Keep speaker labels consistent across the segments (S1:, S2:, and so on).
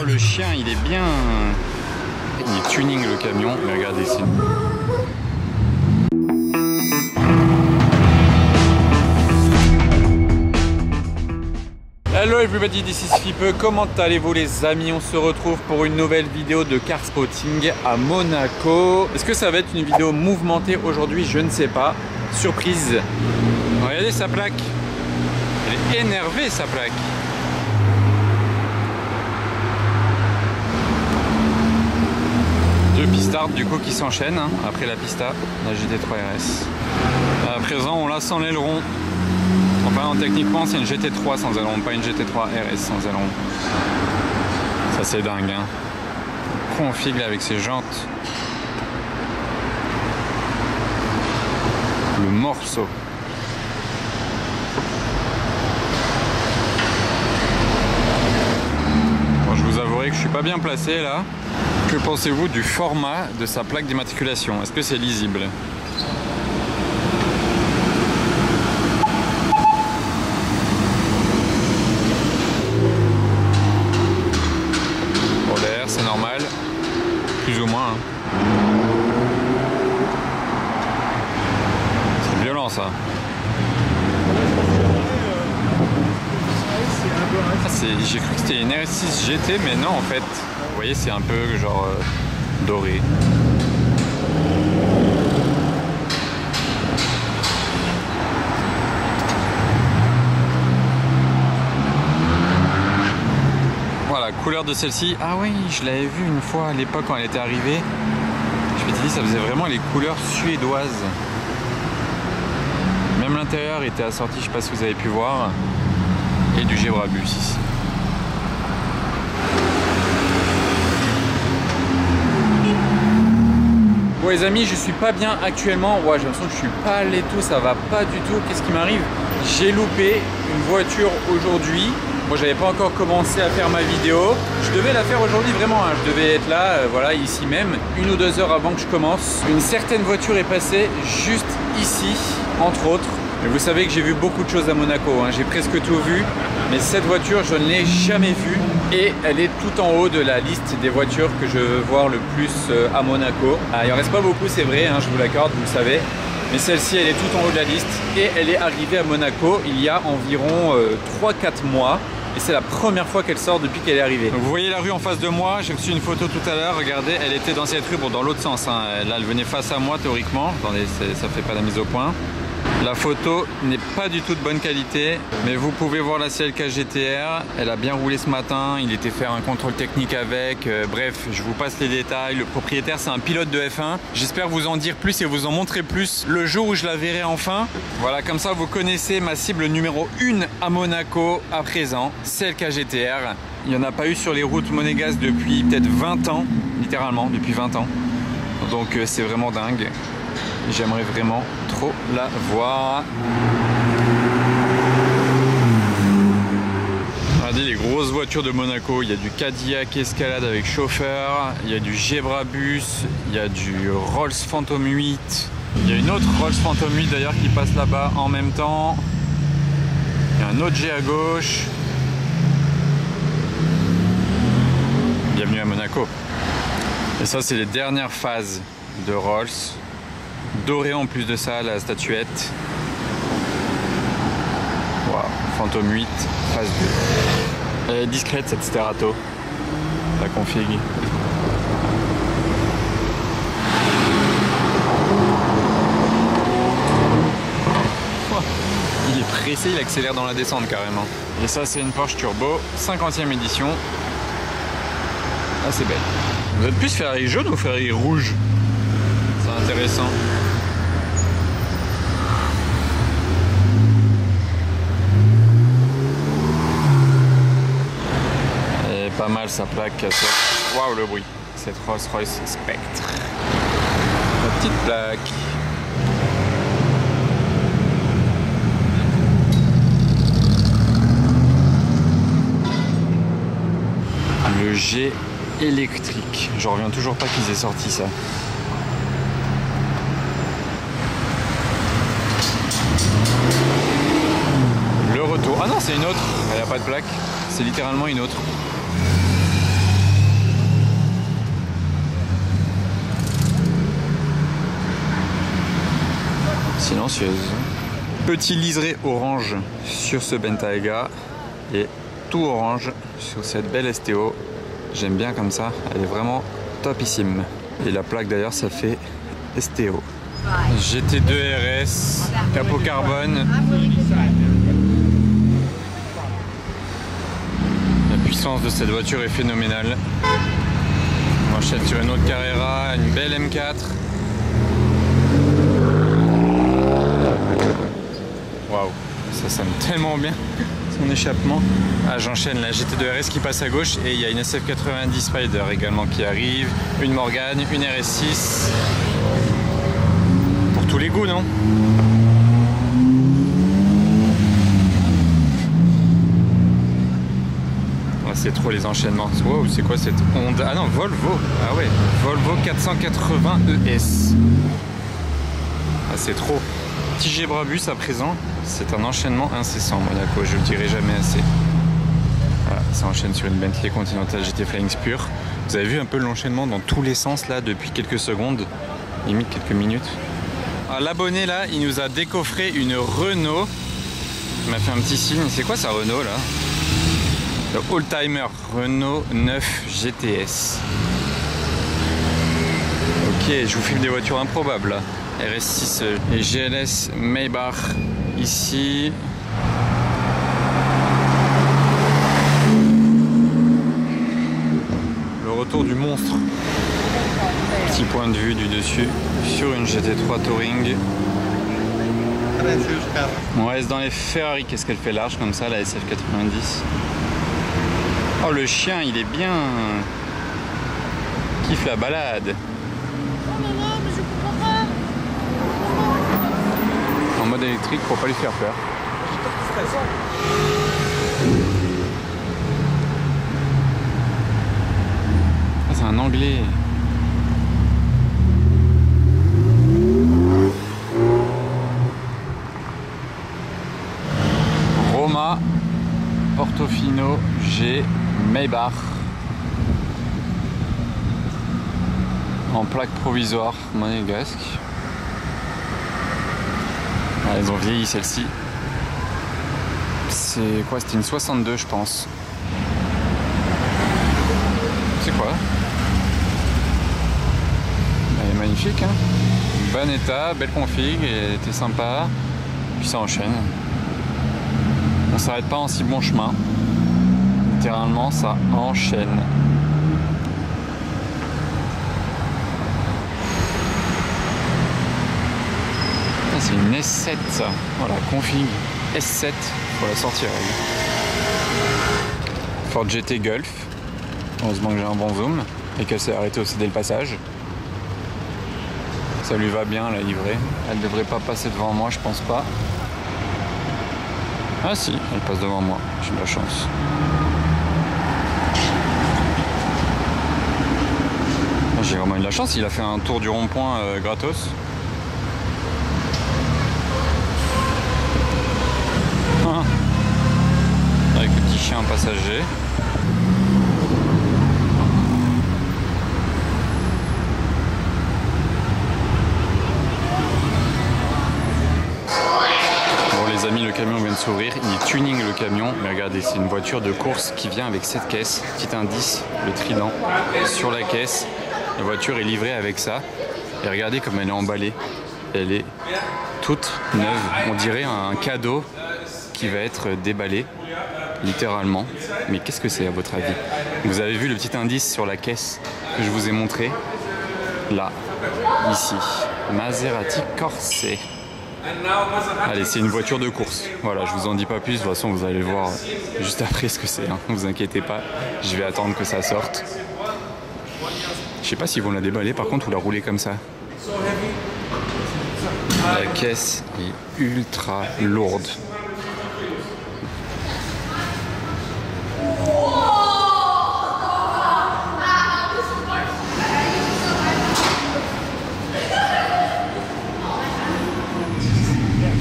S1: D'ailleurs le chien il est bien... Il est tuning le camion, mais regardez ici. Hello everybody, this is Fipe. Comment allez-vous les amis? On se retrouve pour une nouvelle vidéo de car spotting à Monaco. Est-ce que ça va être une vidéo mouvementée aujourd'hui? Je ne sais pas. Surprise. Regardez sa plaque. Elle est énervée sa plaque. Deux pistards du coup qui s'enchaînent hein, après la pista, la GT3 RS. À présent on l'a sans l'aileron. Enfin techniquement c'est une GT3 sans aileron, pas une GT3 RS sans aileron. Ça c'est dingue hein. Config avec ses jantes. Le morceau. Bon, je vous avouerai que je suis pas bien placé là. Que pensez-vous du format de sa plaque d'immatriculation? Est-ce que c'est lisible? Bon, derrière c'est normal, plus ou moins. Hein. C'est violent ça. Ah, j'ai cru que c'était une RS6 GT, mais non en fait. Vous voyez, c'est un peu genre doré. Voilà, couleur de celle-ci. Ah oui, je l'avais vu une fois à l'époque quand elle était arrivée. Je m'étais dit, ça faisait vraiment les couleurs suédoises. Même l'intérieur était assorti, je sais pas si vous avez pu voir. Et du Gebrabus ici. Bon les amis, je suis pas bien actuellement. Ouais, j'ai l'impression que je suis pâle et tout, ça va pas du tout. Qu'est-ce qui m'arrive? J'ai loupé une voiture aujourd'hui. Moi, j'avais pas encore commencé à faire ma vidéo. Je devais la faire aujourd'hui vraiment. Hein. Je devais être là, voilà, ici même, 1 ou 2 heures avant que je commence. Une certaine voiture est passée juste ici, entre autres. Mais vous savez que j'ai vu beaucoup de choses à Monaco. Hein. J'ai presque tout vu. Mais cette voiture, je ne l'ai jamais vue. Et elle est tout en haut de la liste des voitures que je veux voir le plus à Monaco. Il en reste pas beaucoup, c'est vrai, hein, je vous l'accorde, vous le savez. Mais celle-ci, elle est tout en haut de la liste. Et elle est arrivée à Monaco il y a environ 3-4 mois. Et c'est la première fois qu'elle sort depuis qu'elle est arrivée. Donc vous voyez la rue en face de moi, j'ai reçu une photo tout à l'heure, regardez, elle était dans cette rue, bon dans l'autre sens, hein. Là elle venait face à moi théoriquement, attendez, ça fait pas la mise au point. La photo n'est pas du tout de bonne qualité, mais vous pouvez voir la CLK GTR, elle a bien roulé ce matin, il était faire un contrôle technique avec, bref, je vous passe les détails. Le propriétaire c'est un pilote de F1, j'espère vous en dire plus et vous en montrer plus le jour où je la verrai enfin. Voilà, comme ça vous connaissez ma cible numéro 1 à Monaco à présent, CLK GTR. Il n'y en a pas eu sur les routes monégasques depuis peut-être 20 ans, littéralement depuis 20 ans, donc c'est vraiment dingue. J'aimerais vraiment trop la voir. Regardez les grosses voitures de Monaco. Il y a du Cadillac Escalade avec chauffeur. Il y a du Gebrabus. Il y a du Rolls Phantom 8. Il y a une autre Rolls Phantom 8 d'ailleurs qui passe là-bas en même temps. Il y a un autre G à gauche. Bienvenue à Monaco. Et ça c'est les dernières phases de Rolls. Doré en plus de ça, la statuette. Waouh, Phantom 8, phase 2. Elle est discrète cette Sterato, la config. Il est pressé, il accélère dans la descente carrément. Et ça c'est une Porsche Turbo, 50e édition. Assez belle. Vous êtes plus Ferrari jaune ou Ferrari rouge? C'est intéressant. Elle est pas mal sa plaque. Waouh le bruit. Cette Rolls-Royce Spectre. La petite plaque. Le G électrique. Je reviens toujours pas qu'ils aient sorti ça. Le retour. Ah non, c'est une autre. Elle n'a pas de plaque. C'est littéralement une autre. silencieuse. Petit liseré orange sur ce Bentayga et tout orange sur cette belle STO. J'aime bien comme ça, elle est vraiment topissime. Et la plaque d'ailleurs, ça fait STO. GT2 RS, capot carbone. La puissance de cette voiture est phénoménale. On enchaîne sur une autre Carrera, une belle M4. Waouh, ça sonne tellement bien, son échappement. Ah, j'enchaîne la GT2 RS qui passe à gauche et il y a une SF90 Spider également qui arrive, une Morgane, une RS6. Pour tous les goûts, non? Ah, c'est trop les enchaînements. Wow, c'est quoi cette Honda? Ah non, Volvo. Ah ouais, Volvo 480 ES. Ah, c'est trop. TG Brabus à présent, c'est un enchaînement incessant, Monaco, je le dirai jamais assez. Voilà, ça enchaîne sur une Bentley Continental GT Flying Spur. Vous avez vu un peu l'enchaînement dans tous les sens là depuis quelques secondes, limite quelques minutes. L'abonné là, il nous a décoffré une Renault. Il m'a fait un petit signe. C'est quoi ça Renault là? Le Oldtimer Renault 9 GTS. Ok, je vous filme des voitures improbables là. RS6 et GLS Maybach ici. Le retour du monstre. Petit point de vue du dessus sur une GT3 Touring. On reste dans les Ferrari. Qu'est-ce qu'elle fait large comme ça la SF90? Oh le chien il est bien. Kiffe la balade. En mode électrique pour pas lui faire peur. Ah, c'est un anglais. Roma Portofino G Maybach en plaque provisoire monégasque. Ah, elles ont vieilli celle-ci. C'est quoi? C'était une 62 je pense. C'est quoi? Elle est magnifique hein. Bon état, belle config, elle était sympa. Puis ça enchaîne. On s'arrête pas en si bon chemin. Littéralement ça enchaîne. C'est une S7 ça. Voilà, config S7 pour la sortie règle. Ford GT Golf. Heureusement que j'ai un bon zoom et qu'elle s'est arrêtée aussi dès le passage. Ça lui va bien la livrée. Elle devrait pas passer devant moi, je pense pas. Ah si, elle passe devant moi. J'ai de la chance. J'ai vraiment eu de la chance. Il a fait un tour du rond-point gratos. Avec le petit chien passager. Bon les amis, le camion vient de s'ouvrir, il est tuning le camion, mais regardez, c'est une voiture de course qui vient avec cette caisse, petit indice, le trident sur la caisse. La voiture est livrée avec ça, et regardez comme elle est emballée, elle est toute neuve, on dirait un cadeau qui va être déballé, littéralement. Mais qu'est-ce que c'est à votre avis? Vous avez vu le petit indice sur la caisse que je vous ai montré? Là, ici, Maserati Corset. Allez, c'est une voiture de course. Voilà, je vous en dis pas plus, de toute façon vous allez voir juste après ce que c'est, hein. Vous inquiétez pas, je vais attendre que ça sorte. Je sais pas s'ils vont la déballer par contre ou la rouler comme ça. La caisse est ultra lourde.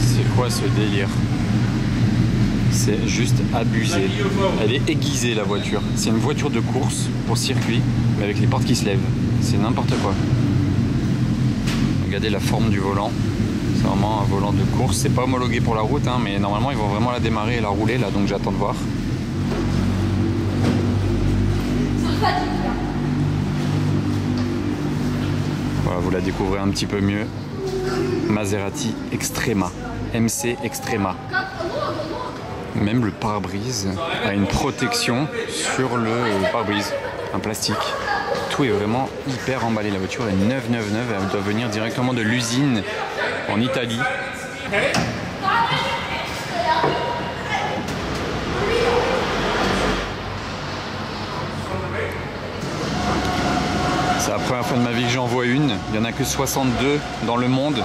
S1: C'est quoi ce délire? C'est juste abusé. Elle est aiguisée la voiture. C'est une voiture de course pour circuit, mais avec les portes qui se lèvent. C'est n'importe quoi. Regardez la forme du volant. C'est vraiment un volant de course. C'est pas homologué pour la route, hein, mais normalement ils vont vraiment la démarrer et la rouler là, donc j'attends de voir. Voilà, vous la découvrez un petit peu mieux. Maserati Extrema, MC Extrema. Même le pare-brise a une protection sur le pare-brise, un plastique. Tout est vraiment hyper emballé. La voiture est neuve. Elle doit venir directement de l'usine en Italie. C'est la première fois de ma vie que j'en vois une. Il n'y en a que 62 dans le monde.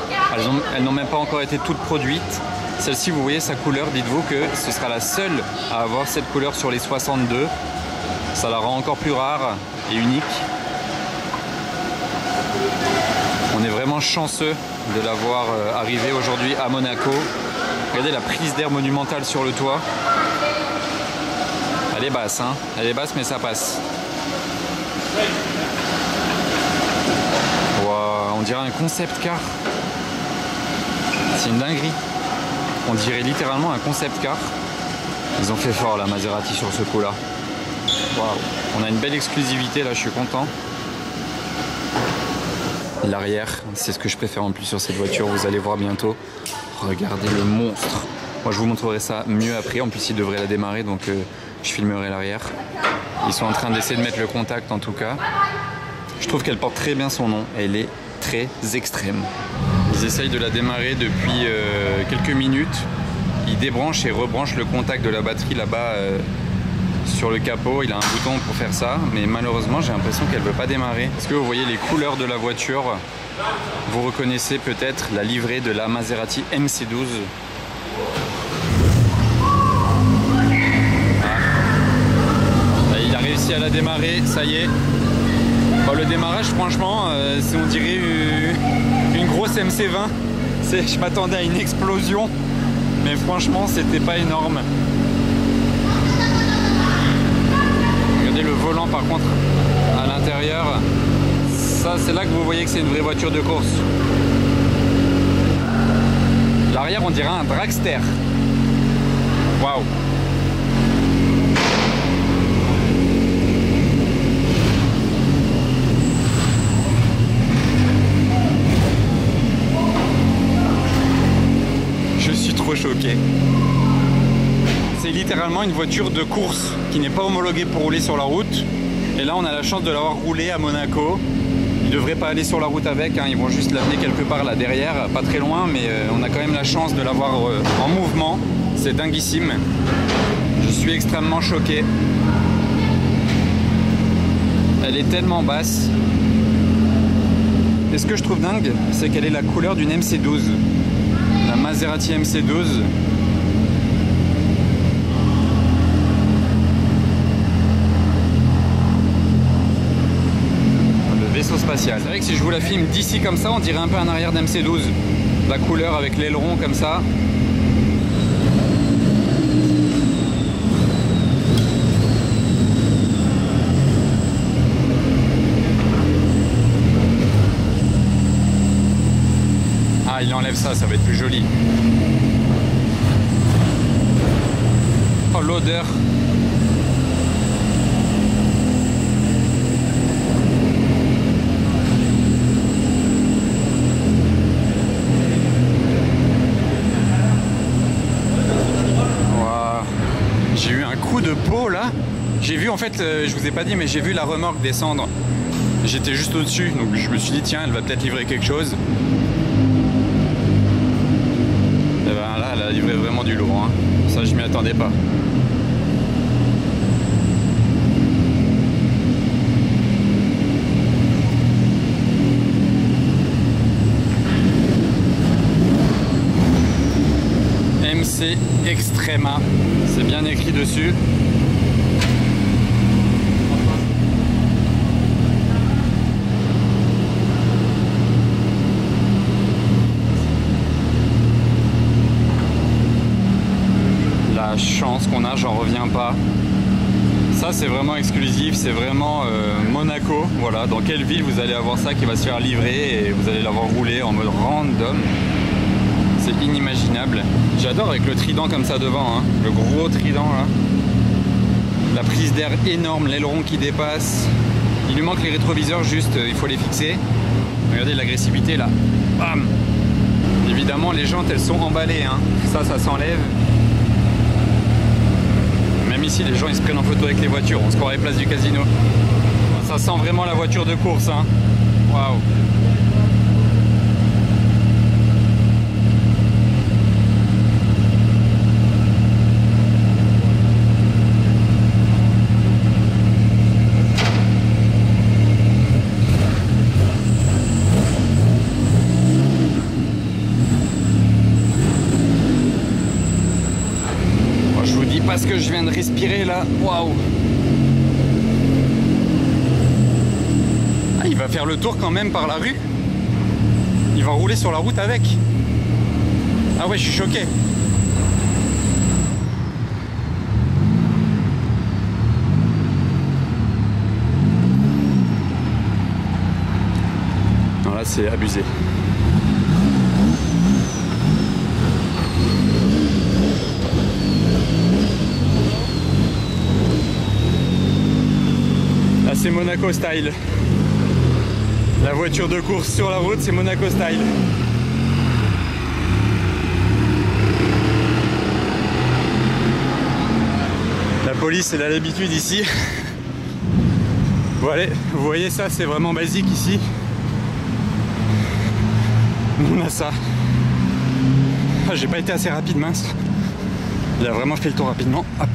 S1: Elles n'ont même pas encore été toutes produites. Celle-ci, vous voyez sa couleur, dites-vous que ce sera la seule à avoir cette couleur sur les 62. Ça la rend encore plus rare et unique. On est vraiment chanceux de l'avoir arrivée aujourd'hui à Monaco. Regardez la prise d'air monumentale sur le toit. Elle est basse, hein. Elle est basse, mais ça passe. Wow, on dirait un concept car. C'est une dinguerie. On dirait littéralement un concept car. Ils ont fait fort la Maserati sur ce coup-là. Wow. On a une belle exclusivité là, je suis content. L'arrière, c'est ce que je préfère en plus sur cette voiture, vous allez voir bientôt. Regardez le monstre. Moi je vous montrerai ça mieux après, en plus il devrait la démarrer, donc je filmerai l'arrière. Ils sont en train d'essayer de mettre le contact en tout cas. Je trouve qu'elle porte très bien son nom, elle est très extrême. Ils essayent de la démarrer depuis quelques minutes. Ils débranchent et rebranchent le contact de la batterie là-bas sur le capot. Il a un bouton pour faire ça, mais malheureusement j'ai l'impression qu'elle ne veut pas démarrer. Est-ce que vous voyez les couleurs de la voiture? Vous reconnaissez peut-être la livrée de la Maserati MC12. Ah. Il a réussi à la démarrer, ça y est. Bon, le démarrage franchement, on dirait une grosse MC20. Je m'attendais à une explosion, mais franchement c'était pas énorme. Regardez le volant par contre à l'intérieur. Ça c'est là que vous voyez que c'est une vraie voiture de course. L'arrière on dirait un dragster. Waouh. Je suis trop choqué. C'est littéralement une voiture de course qui n'est pas homologuée pour rouler sur la route. Et là on a la chance de l'avoir roulée à Monaco. Ils ne devraient pas aller sur la route avec, hein. Ils vont juste l'amener quelque part là derrière, pas très loin, mais on a quand même la chance de l'avoir en mouvement. C'est dinguissime. Je suis extrêmement choqué. Elle est tellement basse. Et ce que je trouve dingue, c'est qu'elle est la couleur d'une MC12. La Maserati MC12. Vaisseau spatial. C'est vrai que si je vous la filme d'ici comme ça, on dirait un peu un arrière d'MC12. La couleur avec l'aileron comme ça. Ah, il enlève ça, ça va être plus joli. Oh, l'odeur. J'ai eu un coup de peau là. J'ai vu en fait, je vous ai pas dit, mais j'ai vu la remorque descendre. J'étais juste au-dessus, donc je me suis dit tiens, elle va peut-être livrer quelque chose. Et ben là, elle a livré vraiment du lourd, hein. Ça, je m'y attendais pas. MC Extrema, c'est bien écrit dessus. La chance qu'on a, j'en reviens pas. Ça c'est vraiment exclusif, c'est vraiment Monaco. Voilà, dans quelle ville vous allez avoir ça qui va se faire livrer et vous allez l'avoir roulé en mode random. c'est inimaginable. J'adore avec le trident comme ça devant, hein. Le gros trident là. La prise d'air énorme, l'aileron qui dépasse. Il lui manque les rétroviseurs, juste il faut les fixer. Regardez l'agressivité là. Bam! Évidemment les jantes elles sont emballées, hein. Ça s'enlève. Même ici les gens ils se prennent en photo avec les voitures, on se croirait place du casino. Ça sent vraiment la voiture de course, hein. Waouh! Ce que je viens de respirer là, waouh! Ah, il va faire le tour quand même par la rue. Il va rouler sur la route avec. Ah ouais, je suis choqué. Non, là c'est abusé. C'est Monaco style. La voiture de course sur la route, c'est Monaco style. La police, elle a l'habitude ici. Bon allez, vous voyez ça, c'est vraiment basique ici. On a ça. Ah, j'ai pas été assez rapide, mince. Il a vraiment fait le tour rapidement. Hop.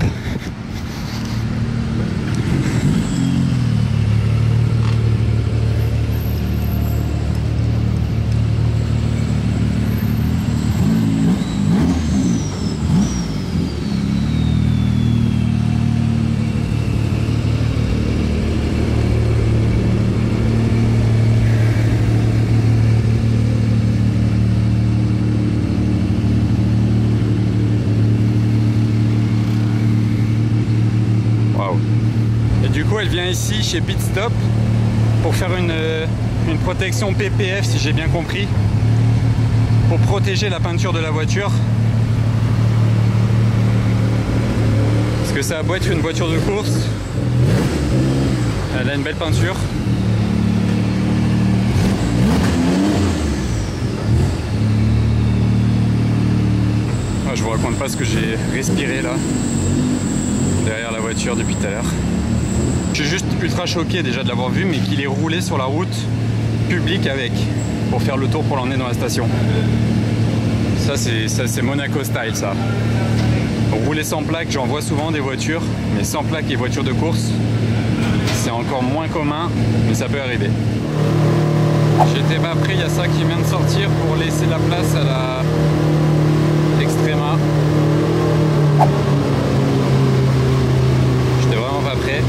S1: Elle vient ici chez Pit Stop pour faire une protection PPF, si j'ai bien compris, pour protéger la peinture de la voiture, parce que ça a beau être une voiture de course, elle a une belle peinture. Ah, je vous raconte pas ce que j'ai respiré là derrière la voiture depuis tout à l'heure. Je suis juste ultra choqué déjà de l'avoir vu, mais qu'il ait roulé sur la route publique avec, pour faire le tour pour l'emmener dans la station. Ça c'est Monaco style ça. Rouler sans plaque, j'en vois souvent des voitures, mais sans plaque et voitures de course, c'est encore moins commun, mais ça peut arriver. J'étais pas pris, il y a ça qui vient de sortir pour laisser la place à la Extrema. J'étais vraiment pas prêt.